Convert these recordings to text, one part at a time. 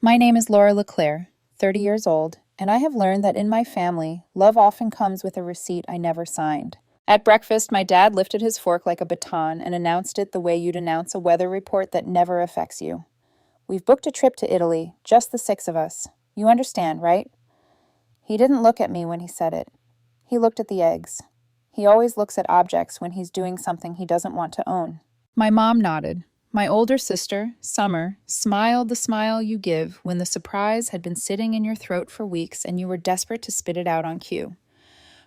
My name is Laura LeClaire, 30 years old, and I have learned that in my family, love often comes with a receipt I never signed. At breakfast, my dad lifted his fork like a baton and announced it the way you'd announce a weather report that never affects you. We've booked a trip to Italy, just the six of us. You understand, right? He didn't look at me when he said it. He looked at the eggs. He always looks at objects when he's doing something he doesn't want to own. My mom nodded. My older sister, Summer, smiled the smile you give when the surprise had been sitting in your throat for weeks and you were desperate to spit it out on cue.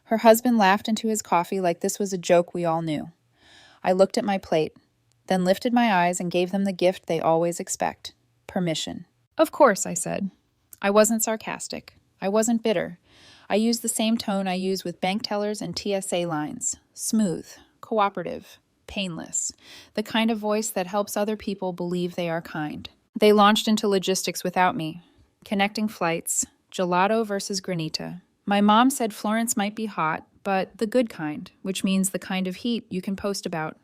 Her husband laughed into his coffee like this was a joke we all knew. I looked at my plate, then lifted my eyes and gave them the gift they always expect: permission. Of course, I said. I wasn't sarcastic. I wasn't bitter. I used the same tone I use with bank tellers and TSA lines: smooth, cooperative, painless, the kind of voice that helps other people believe they are kind. They launched into logistics without me, connecting flights, gelato versus granita. My mom said Florence might be hot, but the good kind, which means the kind of heat you can post about.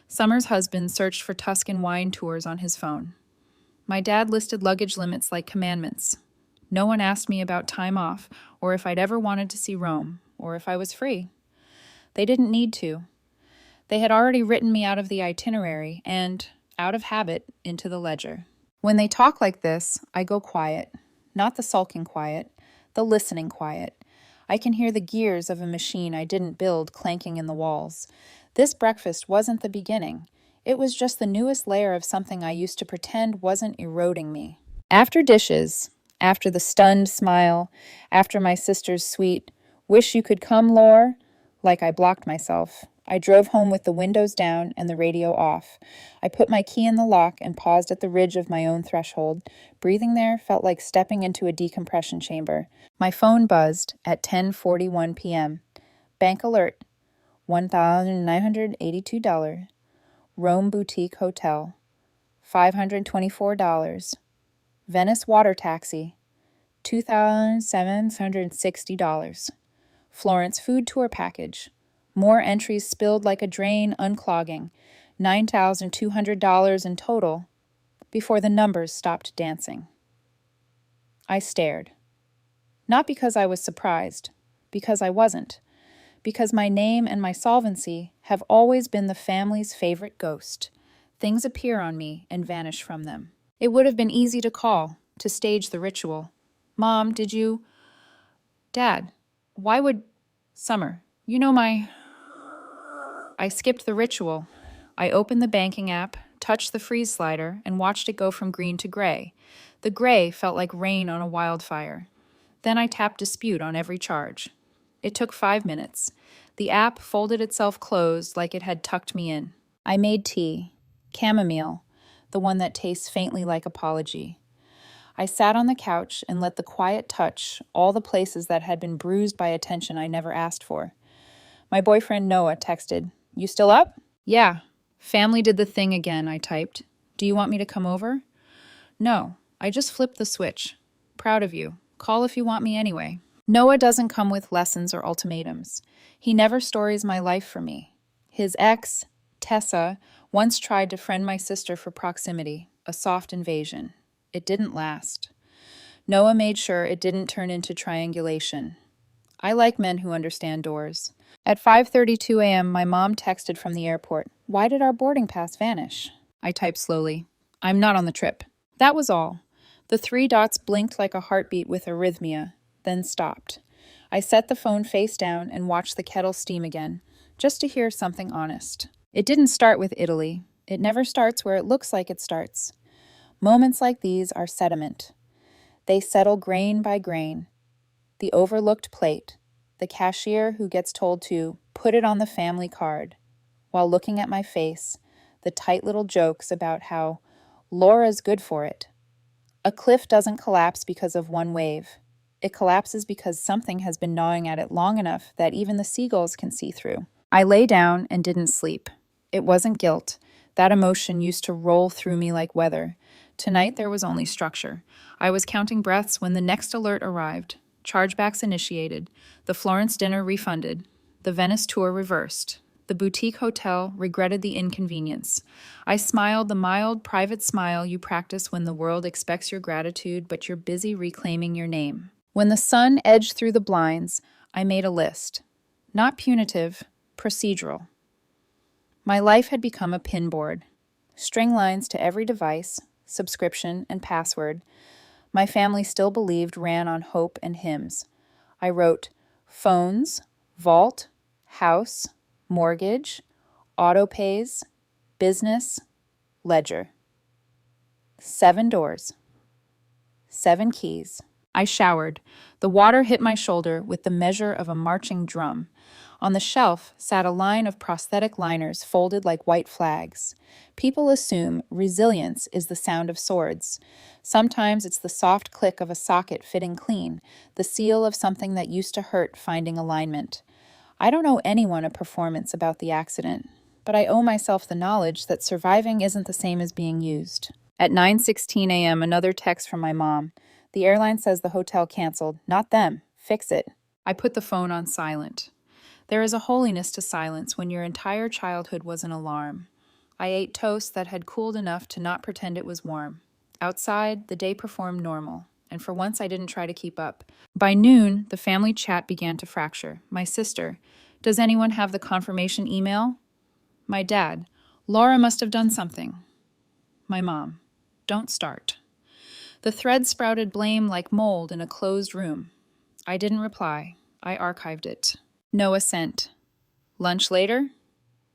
Summer's husband searched for Tuscan wine tours on his phone. My dad listed luggage limits like commandments. No one asked me about time off, or if I'd ever wanted to see Rome, or if I was free. They didn't need to. They had already written me out of the itinerary and, out of habit, into the ledger. When they talk like this, I go quiet. Not the sulking quiet, the listening quiet. I can hear the gears of a machine I didn't build clanking in the walls. This breakfast wasn't the beginning. It was just the newest layer of something I used to pretend wasn't eroding me. After dishes, after the stunned smile, after my sister's sweet, "Wish you could come, Lore," like I blocked myself, I drove home with the windows down and the radio off. I put my key in the lock and paused at the ridge of my own threshold. Breathing there felt like stepping into a decompression chamber. My phone buzzed at 10:41 p.m. Bank alert, $1,982. Rome Boutique Hotel, $524. Venice Water Taxi, $2,760. Florence Food Tour Package. More entries spilled like a drain, unclogging. $9,200 in total, before the numbers stopped dancing. I stared. Not because I was surprised, because I wasn't. Because my name and my solvency have always been the family's favorite ghost. Things appear on me and vanish from them. It would have been easy to call, to stage the ritual. Mom, did you... Dad, why would... Summer, you know my... I skipped the ritual. I opened the banking app, touched the freeze slider, and watched it go from green to gray. The gray felt like rain on a wildfire. Then I tapped dispute on every charge. It took 5 minutes. The app folded itself closed like it had tucked me in. I made tea. Chamomile, the one that tastes faintly like apology. I sat on the couch and let the quiet touch all the places that had been bruised by attention I never asked for. My boyfriend Noah texted, "You still up?" "Yeah. Family did the thing again," I typed. "Do you want me to come over?" "No. I just flipped the switch. Proud of you. Call if you want me anyway." Noah doesn't come with lessons or ultimatums. He never stories my life for me. His ex, Tessa, once tried to friend my sister for proximity, a soft invasion. It didn't last. Noah made sure it didn't turn into triangulation. I like men who understand doors. At 5:32 a.m., my mom texted from the airport. "Why did our boarding pass vanish?" I typed slowly. "I'm not on the trip." That was all. The 3 dots blinked like a heartbeat with arrhythmia, then stopped. I set the phone face down and watched the kettle steam again, just to hear something honest. It didn't start with Italy. It never starts where it looks like it starts. Moments like these are sediment. They settle grain by grain. The overlooked plate, the cashier who gets told to put it on the family card, while looking at my face, the tight little jokes about how Laura's good for it. A cliff doesn't collapse because of one wave. It collapses because something has been gnawing at it long enough that even the seagulls can see through. I lay down and didn't sleep. It wasn't guilt. That emotion used to roll through me like weather. Tonight there was only structure. I was counting breaths when the next alert arrived. Chargebacks initiated. The Florence dinner refunded. The Venice tour reversed. The boutique hotel regretted the inconvenience. I smiled the mild, private smile you practice when the world expects your gratitude, but you're busy reclaiming your name. When the sun edged through the blinds, I made a list. Not punitive, procedural. My life had become a pinboard. String lines to every device, subscription, and password my family still believed ran on hope and hymns. I wrote phones, vault, house, mortgage, auto pays, business, ledger. 7 doors. 7 keys. I showered. The water hit my shoulder with the measure of a marching drum. On the shelf sat a line of prosthetic liners folded like white flags. People assume resilience is the sound of swords. Sometimes it's the soft click of a socket fitting clean, the seal of something that used to hurt finding alignment. I don't owe anyone a performance about the accident, but I owe myself the knowledge that surviving isn't the same as being used. At 9:16 a.m., another text from my mom. The airline says the hotel canceled. Not them. Fix it. I put the phone on silent. There is a holiness to silence when your entire childhood was an alarm. I ate toast that had cooled enough to not pretend it was warm. Outside, the day performed normal, and for once I didn't try to keep up. By noon, the family chat began to fracture. My sister, does anyone have the confirmation email? My dad, Laura must have done something. My mom, don't start. The thread sprouted blame like mold in a closed room. I didn't reply. I archived it. No assent. Lunch later?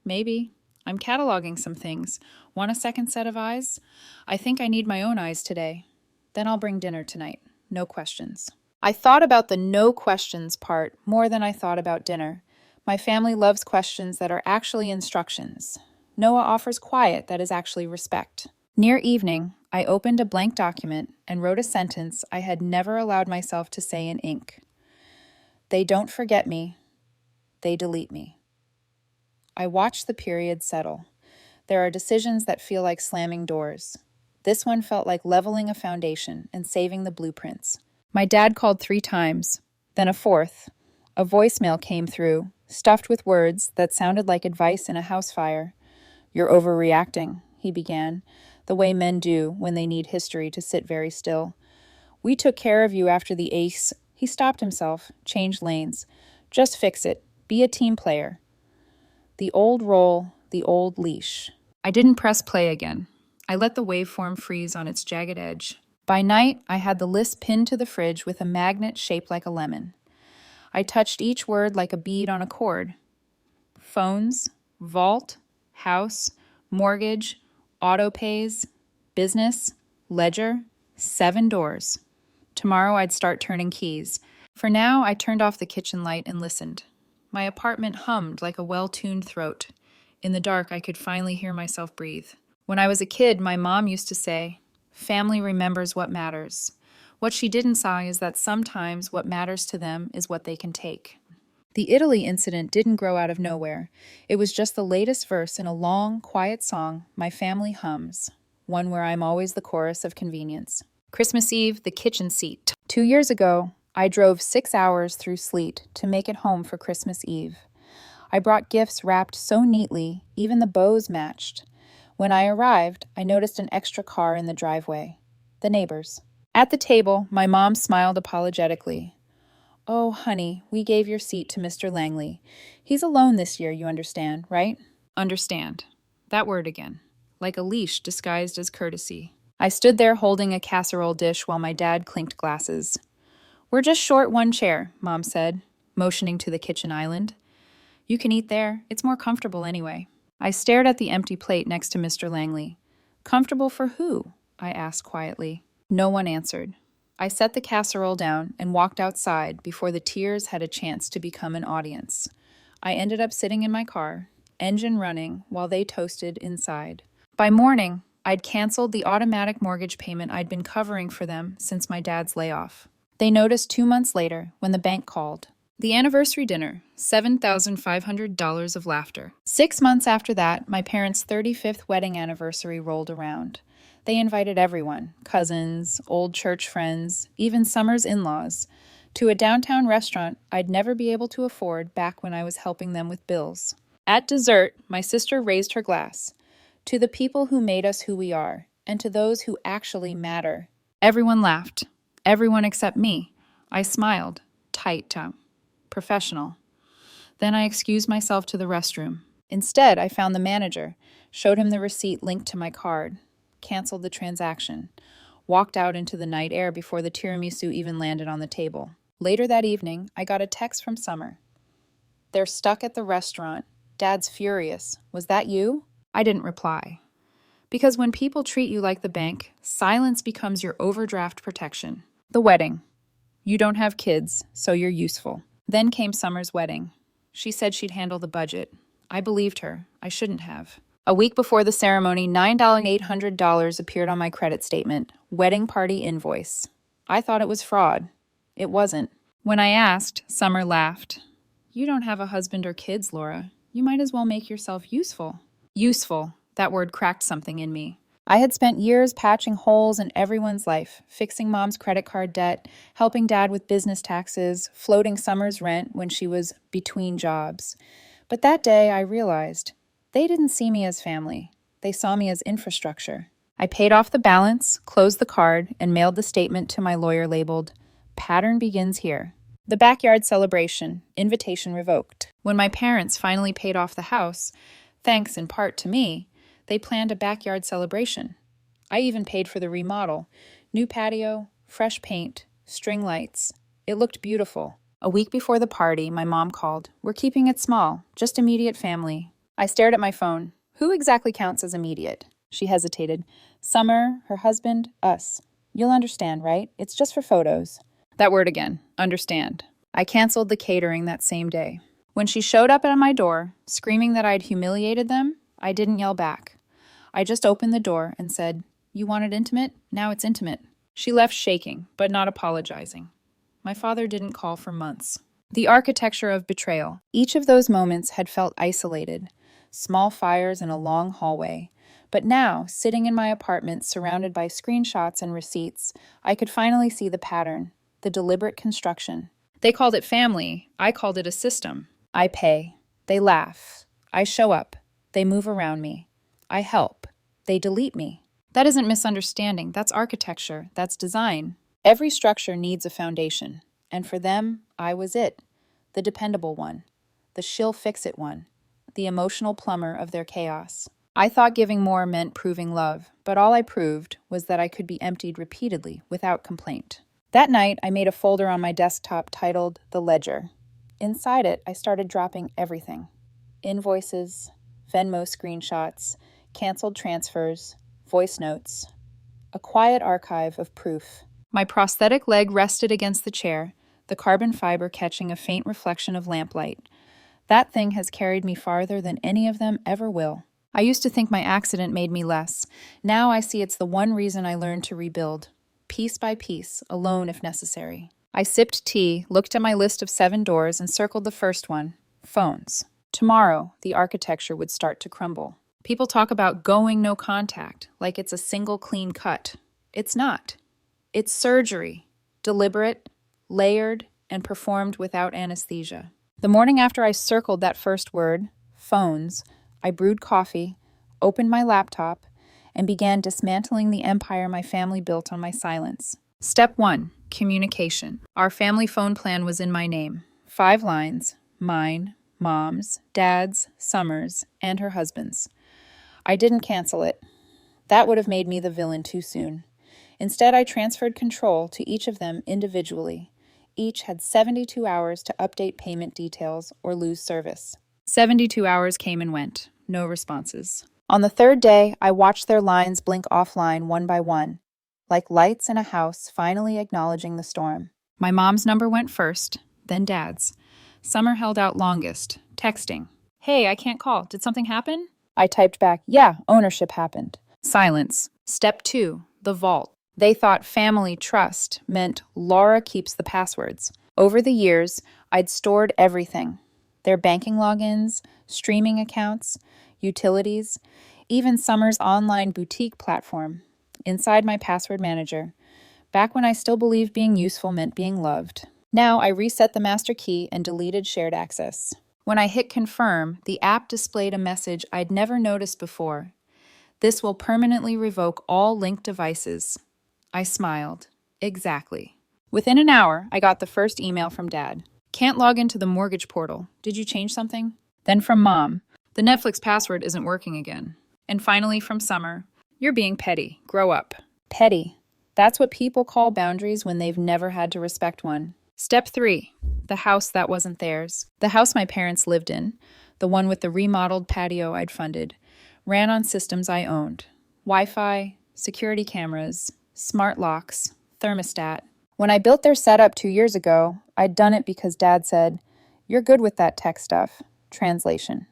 Maybe. I'm cataloging some things. Want a second set of eyes? I think I need my own eyes today. Then I'll bring dinner tonight. No questions. I thought about the no questions part more than I thought about dinner. My family loves questions that are actually instructions. Noah offers quiet that is actually respect. Near evening, I opened a blank document and wrote a sentence I had never allowed myself to say in ink. They don't forget me. They delete me. I watched the period settle. There are decisions that feel like slamming doors. This one felt like leveling a foundation and saving the blueprints. My dad called 3 times, then a 4th. A voicemail came through, stuffed with words that sounded like advice in a house fire. You're overreacting, he began, the way men do when they need history to sit very still. We took care of you after the ace. He stopped himself, changed lanes. Just fix it. Be a team player. The old role, the old leash. I didn't press play again. I let the waveform freeze on its jagged edge. By night, I had the list pinned to the fridge with a magnet shaped like a lemon. I touched each word like a bead on a cord. Phones, vault, house, mortgage, auto pays, business, ledger, 7 doors. Tomorrow I'd start turning keys. For now, I turned off the kitchen light and listened. My apartment hummed like a well-tuned throat. In the dark, I could finally hear myself breathe. When I was a kid, my mom used to say, family remembers what matters. What she didn't say is that sometimes what matters to them is what they can take. The Italy incident didn't grow out of nowhere. It was just the latest verse in a long, quiet song my family hums, one where I'm always the chorus of convenience. Christmas Eve, the kitchen seat. 2 years ago, I drove 6 hours through sleet to make it home for Christmas Eve. I brought gifts wrapped so neatly, even the bows matched. When I arrived, I noticed an extra car in the driveway. The neighbors. At the table, my mom smiled apologetically. Oh, honey, we gave your seat to Mr. Langley. He's alone this year, you understand, right? Understand. That word again. Like a leash disguised as courtesy. I stood there holding a casserole dish while my dad clinked glasses. We're just short 1 chair, Mom said, motioning to the kitchen island. You can eat there. It's more comfortable anyway. I stared at the empty plate next to Mr. Langley. Comfortable for who? I asked quietly. No one answered. I set the casserole down and walked outside before the tears had a chance to become an audience. I ended up sitting in my car, engine running, while they toasted inside. By morning, I'd canceled the automatic mortgage payment I'd been covering for them since my dad's layoff. They noticed 2 months later when the bank called. The anniversary dinner, $7,500 of laughter. 6 months after that, my parents' 35th wedding anniversary rolled around. They invited everyone, cousins, old church friends, even Summer's in-laws, to a downtown restaurant I'd never be able to afford back when I was helping them with bills. At dessert, my sister raised her glass. To the people who made us who we are, and to those who actually matter. Everyone laughed. Everyone except me. I smiled. Tight tongue. Professional. Then I excused myself to the restroom. Instead, I found the manager, showed him the receipt linked to my card, canceled the transaction, walked out into the night air before the tiramisu even landed on the table. Later that evening, I got a text from Summer. "They're stuck at the restaurant. Dad's furious. Was that you?" I didn't reply. Because when people treat you like the bank, silence becomes your overdraft protection. The wedding. You don't have kids, so you're useful. Then came Summer's wedding. She said she'd handle the budget. I believed her. I shouldn't have. A week before the ceremony, $9,800 appeared on my credit statement. Wedding party invoice. I thought it was fraud. It wasn't. When I asked, Summer laughed. "You don't have a husband or kids, Laura. You might as well make yourself useful." Useful. That word cracked something in me. I had spent years patching holes in everyone's life, fixing Mom's credit card debt, helping Dad with business taxes, floating Summer's rent when she was between jobs. But that day I realized they didn't see me as family. They saw me as infrastructure. I paid off the balance, closed the card, and mailed the statement to my lawyer labeled, "Pattern begins here." The backyard celebration, invitation revoked. When my parents finally paid off the house, thanks in part to me, they planned a backyard celebration. I even paid for the remodel. New patio, fresh paint, string lights. It looked beautiful. A week before the party, my mom called. "We're keeping it small, just immediate family." I stared at my phone. Who exactly counts as immediate? She hesitated. Summer, her husband, us. You'll understand, right? It's just for photos. That word again, understand. I canceled the catering that same day. When she showed up at my door, screaming that I'd humiliated them, I didn't yell back. I just opened the door and said, "You wanted intimate? Now it's intimate." She left shaking, but not apologizing. My father didn't call for months. The architecture of betrayal. Each of those moments had felt isolated. Small fires in a long hallway. But now, sitting in my apartment surrounded by screenshots and receipts, I could finally see the pattern, the deliberate construction. They called it family. I called it a system. I pay. They laugh. I show up. They move around me. I help. They delete me. That isn't misunderstanding. That's architecture. That's design. Every structure needs a foundation. And for them, I was it. The dependable one. The she'll-fix-it one. The emotional plumber of their chaos. I thought giving more meant proving love, but all I proved was that I could be emptied repeatedly without complaint. That night, I made a folder on my desktop titled The Ledger. Inside it, I started dropping everything. Invoices, Venmo screenshots, canceled transfers, voice notes. A quiet archive of proof. My prosthetic leg rested against the chair, the carbon fiber catching a faint reflection of lamplight. That thing has carried me farther than any of them ever will. I used to think my accident made me less. Now I see it's the one reason I learned to rebuild. Piece by piece, alone if necessary. I sipped tea, looked at my list of 7 doors, and circled the first one. Phones. Tomorrow, the architecture would start to crumble. People talk about going no contact, like it's a single clean cut. It's not. It's surgery. Deliberate, layered, and performed without anesthesia. The morning after I circled that first word, phones, I brewed coffee, opened my laptop, and began dismantling the empire my family built on my silence. Step 1, communication. Our family phone plan was in my name. 5 lines, mine, Mom's, Dad's, Summer's, and her husband's. I didn't cancel it. That would have made me the villain too soon. Instead, I transferred control to each of them individually. Each had 72 hours to update payment details or lose service. 72 hours came and went. No responses. On the 3rd day, I watched their lines blink offline one by one, like lights in a house finally acknowledging the storm. My mom's number went first, then Dad's. Summer held out longest, texting. "Hey, I can't call. Did something happen?" I typed back, "Yeah, ownership happened." Silence. Step 2, the vault. They thought family trust meant Laura keeps the passwords. Over the years, I'd stored everything. Their banking logins, streaming accounts, utilities, even Summer's online boutique platform, inside my password manager, back when I still believed being useful meant being loved. Now I reset the master key and deleted shared access. When I hit confirm, the app displayed a message I'd never noticed before. This will permanently revoke all linked devices. I smiled. Exactly. Within an hour, I got the first email from Dad. Can't log into the mortgage portal. Did you change something? Then from Mom. The Netflix password isn't working again. And finally from Summer. You're being petty. Grow up. Petty. That's what people call boundaries when they've never had to respect one. Step 3. The house that wasn't theirs. The house my parents lived in, the one with the remodeled patio I'd funded, ran on systems I owned. Wi-Fi, security cameras, smart locks, thermostat. When I built their setup 2 years ago, I'd done it because Dad said, "You're good with that tech stuff." Translation.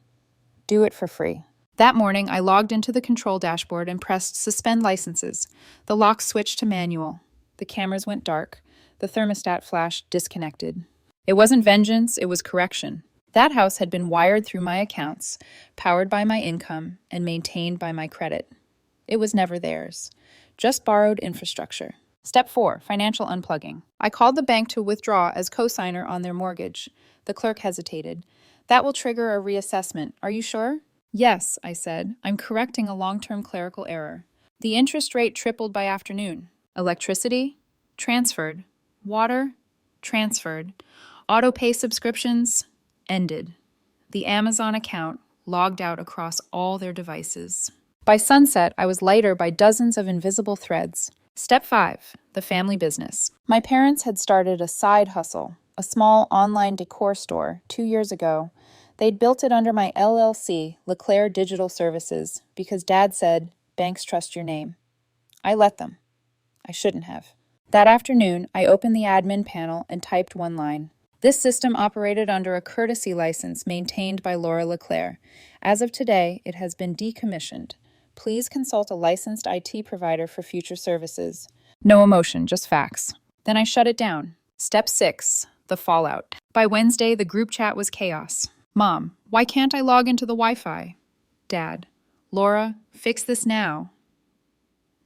Do it for free. That morning, I logged into the control dashboard and pressed suspend licenses. The lock switched to manual. The cameras went dark. The thermostat flashed disconnected. It wasn't vengeance, it was correction. That house had been wired through my accounts, powered by my income, and maintained by my credit. It was never theirs. Just borrowed infrastructure. Step 4, financial unplugging. I called the bank to withdraw as cosigner on their mortgage. The clerk hesitated. That will trigger a reassessment. Are you sure? Yes, I said. I'm correcting a long-term clerical error. The interest rate tripled by afternoon. Electricity? Transferred. Water? Transferred. Auto pay subscriptions? Ended. The Amazon account logged out across all their devices. By sunset, I was lighter by dozens of invisible threads. Step 5, the family business. My parents had started a side hustle, a small online decor store, 2 years ago. They'd built it under my LLC, LeClaire Digital Services, because Dad said, banks trust your name. I let them. I shouldn't have. That afternoon, I opened the admin panel and typed one line. This system operated under a courtesy license maintained by Laura LeClaire. As of today, it has been decommissioned. Please consult a licensed IT provider for future services. No emotion, just facts. Then I shut it down. Step 6, the fallout. By Wednesday, the group chat was chaos. Mom, why can't I log into the Wi-Fi? Dad, Laura, fix this now.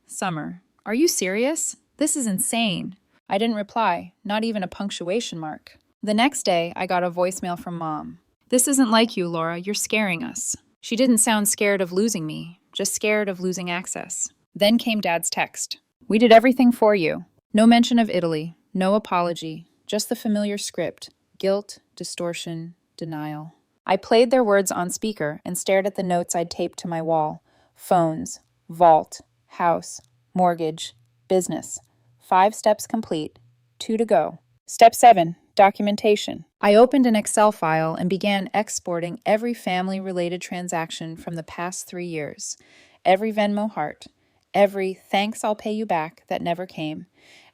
Summer, are you serious? This is insane. I didn't reply, not even a punctuation mark. The next day, I got a voicemail from Mom. This isn't like you, Laura. You're scaring us. She didn't sound scared of losing me, just scared of losing access. Then came Dad's text. We did everything for you. No mention of Italy, no apology, just the familiar script. Guilt, distortion, denial. I played their words on speaker and stared at the notes I'd taped to my wall. Phones, vault, house, mortgage, business. 5 steps complete, 2 to go. Step 7, documentation. I opened an Excel file and began exporting every family-related transaction from the past 3 years. Every Venmo heart, every thanks I'll pay you back that never came,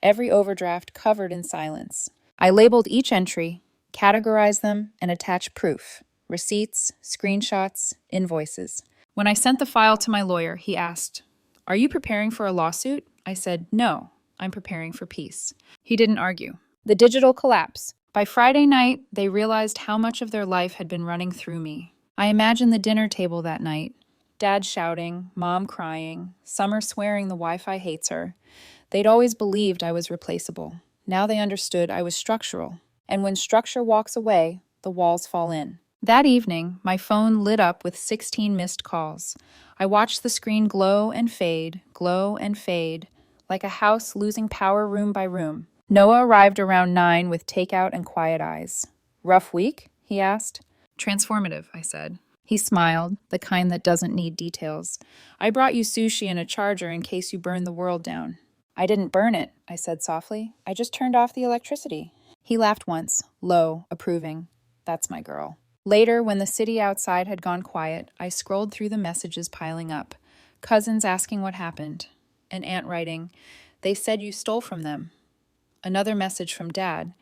every overdraft covered in silence. I labeled each entry, categorized them, and attached proof. Receipts, screenshots, invoices. When I sent the file to my lawyer, he asked, "Are you preparing for a lawsuit?" I said, "No, I'm preparing for peace." He didn't argue. The digital collapse. By Friday night, they realized how much of their life had been running through me. I imagined the dinner table that night. Dad shouting, Mom crying, Summer swearing the Wi-Fi hates her. They'd always believed I was replaceable. Now they understood I was structural. And when structure walks away, the walls fall in. That evening, my phone lit up with 16 missed calls. I watched the screen glow and fade, like a house losing power room by room. Noah arrived around 9 with takeout and quiet eyes. Rough week? He asked. Transformative, I said. He smiled, the kind that doesn't need details. I brought you sushi and a charger in case you burned the world down. I didn't burn it, I said softly. I just turned off the electricity. He laughed once, low, approving. That's my girl. Later, when the city outside had gone quiet, I scrolled through the messages piling up. Cousins asking what happened. An aunt writing, "They said you stole from them." Another message from Dad,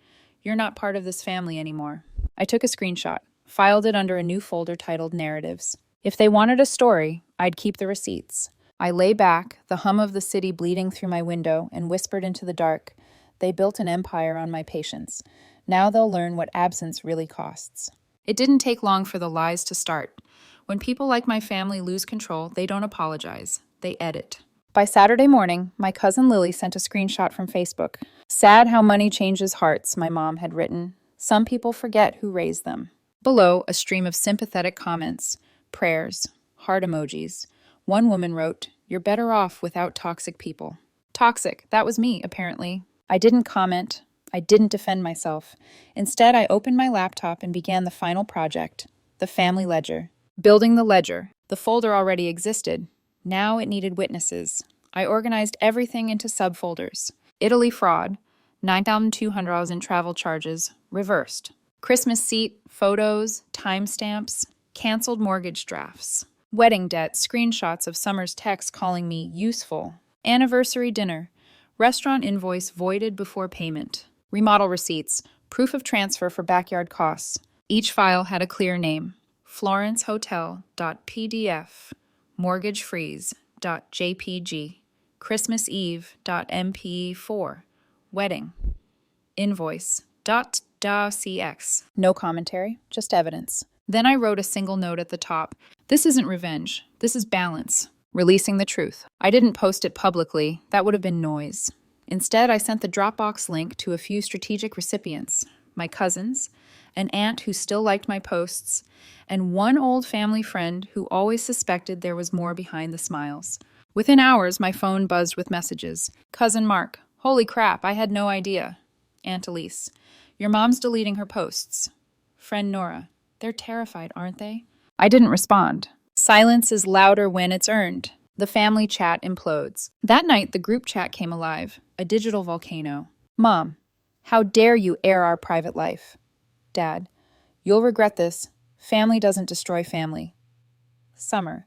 "You're not part of this family anymore." I took a screenshot, filed it under a new folder titled Narratives. If they wanted a story, I'd keep the receipts. I lay back, the hum of the city bleeding through my window, and whispered into the dark, "They built an empire on my patience. Now they'll learn what absence really costs." It didn't take long for the lies to start. When people like my family lose control, they don't apologize. They edit. By Saturday morning, my cousin Lily sent a screenshot from Facebook. "Sad how money changes hearts," my mom had written. "Some people forget who raised them." Below, a stream of sympathetic comments, prayers, heart emojis. One woman wrote, "You're better off without toxic people." Toxic, that was me, apparently. I didn't comment. I didn't defend myself. Instead, I opened my laptop and began the final project, the family ledger. Building the ledger. The folder already existed. Now it needed witnesses. I organized everything into subfolders. Italy fraud, $9,200 in travel charges, reversed. Christmas seat, photos, timestamps, canceled mortgage drafts. Wedding debt, screenshots of Summer's text calling me useful. Anniversary dinner, restaurant invoice voided before payment. Remodel receipts, proof of transfer for backyard costs. Each file had a clear name. FlorenceHotel.pdf, Mortgage Freeze.jpg, Christmas Eve.mp4, Wedding, Invoice.docx. No commentary, just evidence. Then I wrote a single note at the top. This isn't revenge, this is balance. Releasing the truth. I didn't post it publicly, that would have been noise. Instead, I sent the Dropbox link to a few strategic recipients, my cousins, an aunt who still liked my posts, and one old family friend who always suspected there was more behind the smiles. Within hours, my phone buzzed with messages. Cousin Mark, holy crap, I had no idea. Aunt Elise, your mom's deleting her posts. Friend Nora, they're terrified, aren't they? I didn't respond. Silence is louder when it's earned. The family chat implodes. That night, the group chat came alive, a digital volcano. Mom, how dare you air our private life? Dad, you'll regret this. Family doesn't destroy family. Summer,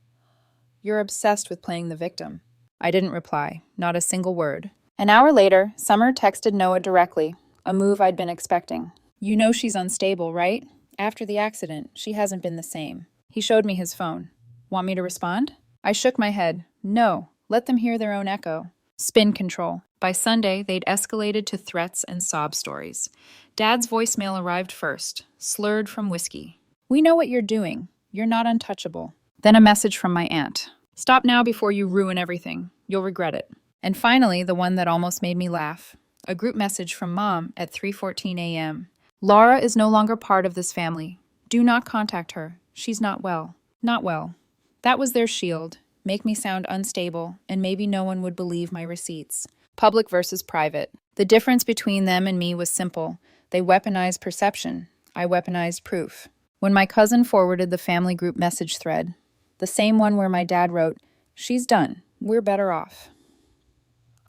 you're obsessed with playing the victim. I didn't reply, not a single word. An hour later, Summer texted Noah directly, a move I'd been expecting. You know she's unstable, right? After the accident, she hasn't been the same. He showed me his phone. Want me to respond? I shook my head. No, let them hear their own echo. Spin control. By Sunday, they'd escalated to threats and sob stories. Dad's voicemail arrived first, slurred from whiskey. We know what you're doing. You're not untouchable. Then a message from my aunt. Stop now before you ruin everything. You'll regret it. And finally, the one that almost made me laugh. A group message from Mom at 3:14 a.m. Laura is no longer part of this family. Do not contact her. She's not well. Not well. That was their shield. Make me sound unstable, and maybe no one would believe my receipts. Public versus private. The difference between them and me was simple. They weaponized perception. I weaponized proof. When my cousin forwarded the family group message thread, the same one where my dad wrote, "She's done. We're better off,"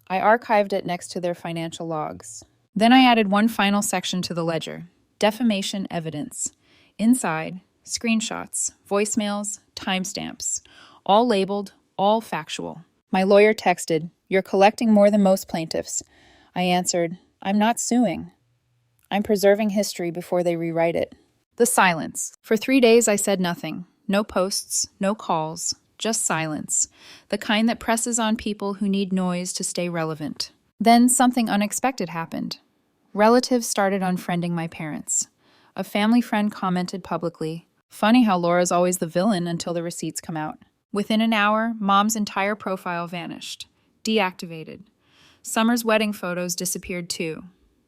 I archived it next to their financial logs. Then I added one final section to the ledger. Defamation evidence. Inside, screenshots, voicemails, timestamps, all labeled, all factual. My lawyer texted, "You're collecting more than most plaintiffs." I answered, "I'm not suing. I'm preserving history before they rewrite it." The silence. For 3 days I said nothing. No posts, no calls, just silence. The kind that presses on people who need noise to stay relevant. Then something unexpected happened. Relatives started unfriending my parents. A family friend commented publicly, "Funny how Laura's always the villain until the receipts come out." Within an hour, Mom's entire profile vanished. Deactivated. Summer's wedding photos disappeared too.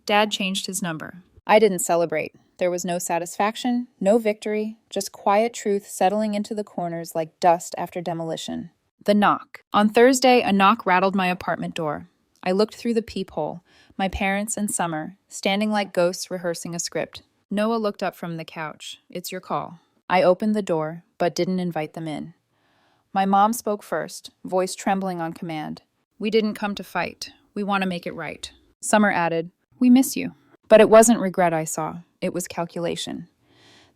Dad changed his number. I didn't celebrate. There was no satisfaction, no victory, just quiet truth settling into the corners like dust after demolition. The knock. On Thursday, a knock rattled my apartment door. I looked through the peephole, my parents and Summer, standing like ghosts rehearsing a script. Noah looked up from the couch. "It's your call." I opened the door, but didn't invite them in. My mom spoke first, voice trembling on command. "We didn't come to fight. We want to make it right." Summer added, "We miss you." But it wasn't regret I saw. It was calculation.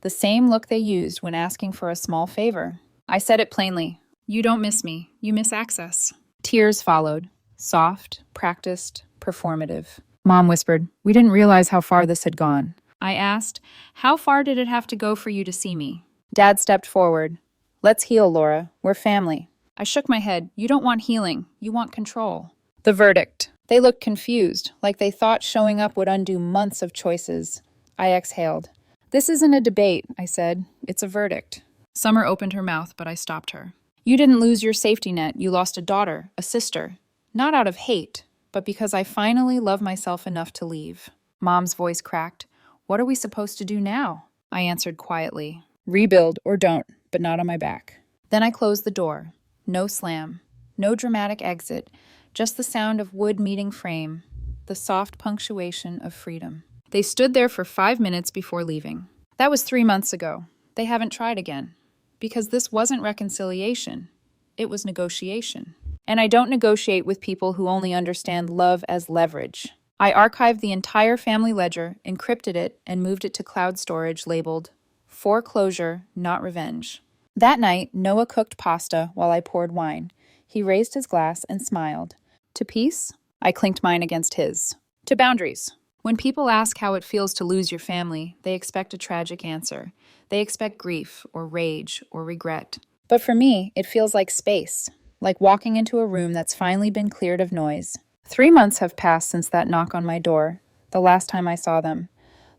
The same look they used when asking for a small favor. I said it plainly. "You don't miss me. You miss access." Tears followed. Soft, practiced, performative. Mom whispered, "We didn't realize how far this had gone." I asked, "How far did it have to go for you to see me?" Dad stepped forward. "Let's heal, Laura. We're family." I shook my head. "You don't want healing. You want control." The verdict. They looked confused, like they thought showing up would undo months of choices. I exhaled. "This isn't a debate," I said. "It's a verdict." Summer opened her mouth, but I stopped her. "You didn't lose your safety net. You lost a daughter, a sister. Not out of hate, but because I finally love myself enough to leave." Mom's voice cracked. "What are we supposed to do now?" I answered quietly. Rebuild or don't, but not on my back. Then I closed the door. No slam. No dramatic exit. Just the sound of wood meeting frame. The soft punctuation of freedom. They stood there for 5 minutes before leaving. That was 3 months ago. They haven't tried again. Because this wasn't reconciliation. It was negotiation. And I don't negotiate with people who only understand love as leverage. I archived the entire family ledger, encrypted it, and moved it to cloud storage labeled "Foreclosure, not revenge." That night, Noah cooked pasta while I poured wine. He raised his glass and smiled. To peace? I clinked mine against his. To boundaries. When people ask how it feels to lose your family, they expect a tragic answer. They expect grief or rage or regret. But for me, it feels like space, like walking into a room that's finally been cleared of noise. 3 months have passed since that knock on my door, the last time I saw them.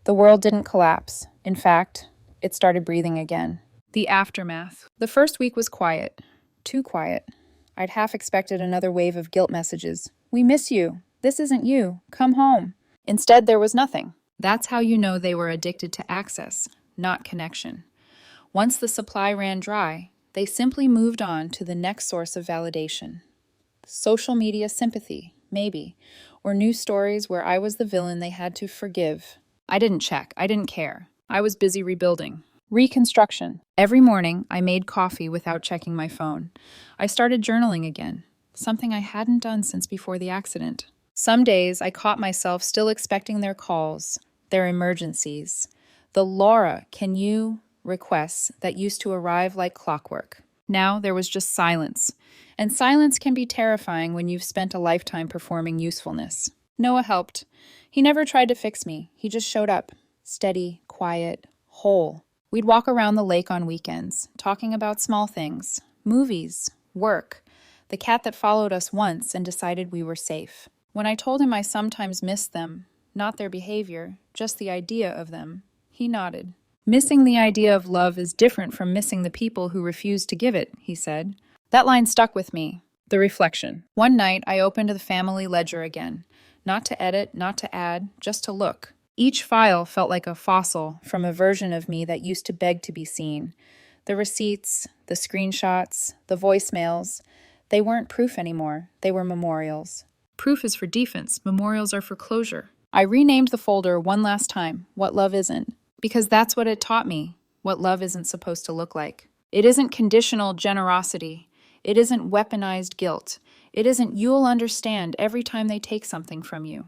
The world didn't collapse. In fact, it started breathing again. The aftermath. The first week was quiet. Too quiet. I'd half expected another wave of guilt messages. We miss you. This isn't you. Come home. Instead, there was nothing. That's how you know they were addicted to access, not connection. Once the supply ran dry, they simply moved on to the next source of validation. Social media sympathy, maybe, or news stories where I was the villain they had to forgive. I didn't check. I didn't care. I was busy rebuilding. Reconstruction. Every morning, I made coffee without checking my phone. I started journaling again, something I hadn't done since before the accident. Some days, I caught myself still expecting their calls, their emergencies. The "Laura, can you?" requests that used to arrive like clockwork. Now there was just silence. And silence can be terrifying when you've spent a lifetime performing usefulness. Noah helped. He never tried to fix me. He just showed up. Steady, quiet, whole. We'd walk around the lake on weekends, talking about small things. Movies, work. The cat that followed us once and decided we were safe. When I told him I sometimes missed them, not their behavior, just the idea of them, he nodded. Missing the idea of love is different from missing the people who refuse to give it, he said. That line stuck with me. The reflection. One night, I opened the family ledger again. Not to edit, not to add, just to look. Each file felt like a fossil from a version of me that used to beg to be seen. The receipts, the screenshots, the voicemails, they weren't proof anymore. They were memorials. Proof is for defense. Memorials are for closure. I renamed the folder one last time, What Love Isn't, because that's what it taught me, what love isn't supposed to look like. It isn't conditional generosity. It isn't weaponized guilt. It isn't "you'll understand" every time they take something from you.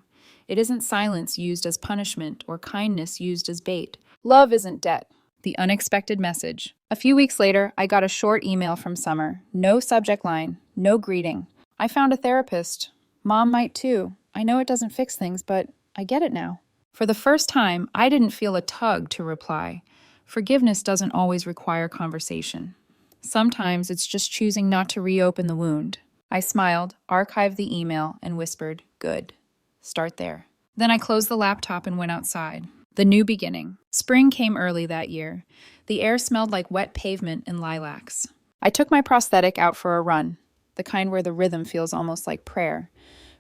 It isn't silence used as punishment or kindness used as bait. Love isn't debt. The unexpected message. A few weeks later, I got a short email from Summer. No subject line, no greeting. I found a therapist. Mom might too. I know it doesn't fix things, but I get it now. For the first time, I didn't feel a tug to reply. Forgiveness doesn't always require conversation. Sometimes it's just choosing not to reopen the wound. I smiled, archived the email, and whispered, "Good. Start there." Then I closed the laptop and went outside. The new beginning. Spring came early that year. The air smelled like wet pavement and lilacs. I took my prosthetic out for a run, the kind where the rhythm feels almost like prayer.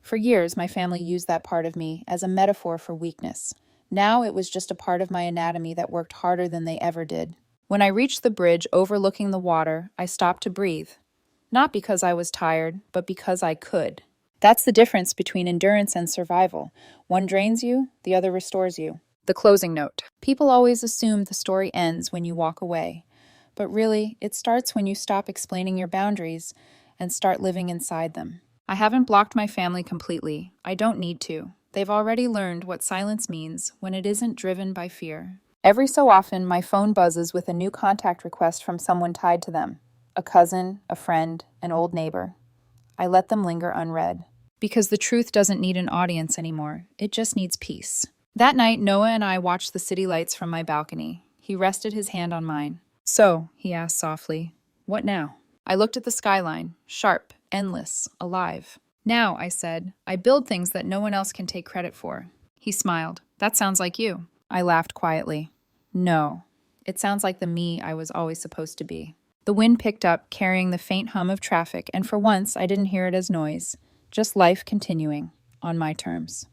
For years, my family used that part of me as a metaphor for weakness. Now it was just a part of my anatomy that worked harder than they ever did. When I reached the bridge overlooking the water, I stopped to breathe. Not because I was tired, but because I could. That's the difference between endurance and survival. One drains you, the other restores you. The closing note. People always assume the story ends when you walk away. But really, it starts when you stop explaining your boundaries and start living inside them. I haven't blocked my family completely. I don't need to. They've already learned what silence means when it isn't driven by fear. Every so often, my phone buzzes with a new contact request from someone tied to them. A cousin, a friend, an old neighbor. I let them linger unread. Because the truth doesn't need an audience anymore. It just needs peace. That night, Noah and I watched the city lights from my balcony. He rested his hand on mine. "So," he asked softly, "what now?" I looked at the skyline, sharp, endless, alive. "Now," I said, "I build things that no one else can take credit for." He smiled. "That sounds like you." I laughed quietly. "No. It sounds like the me I was always supposed to be." The wind picked up, carrying the faint hum of traffic, and for once I didn't hear it as noise. Just life continuing, on my terms.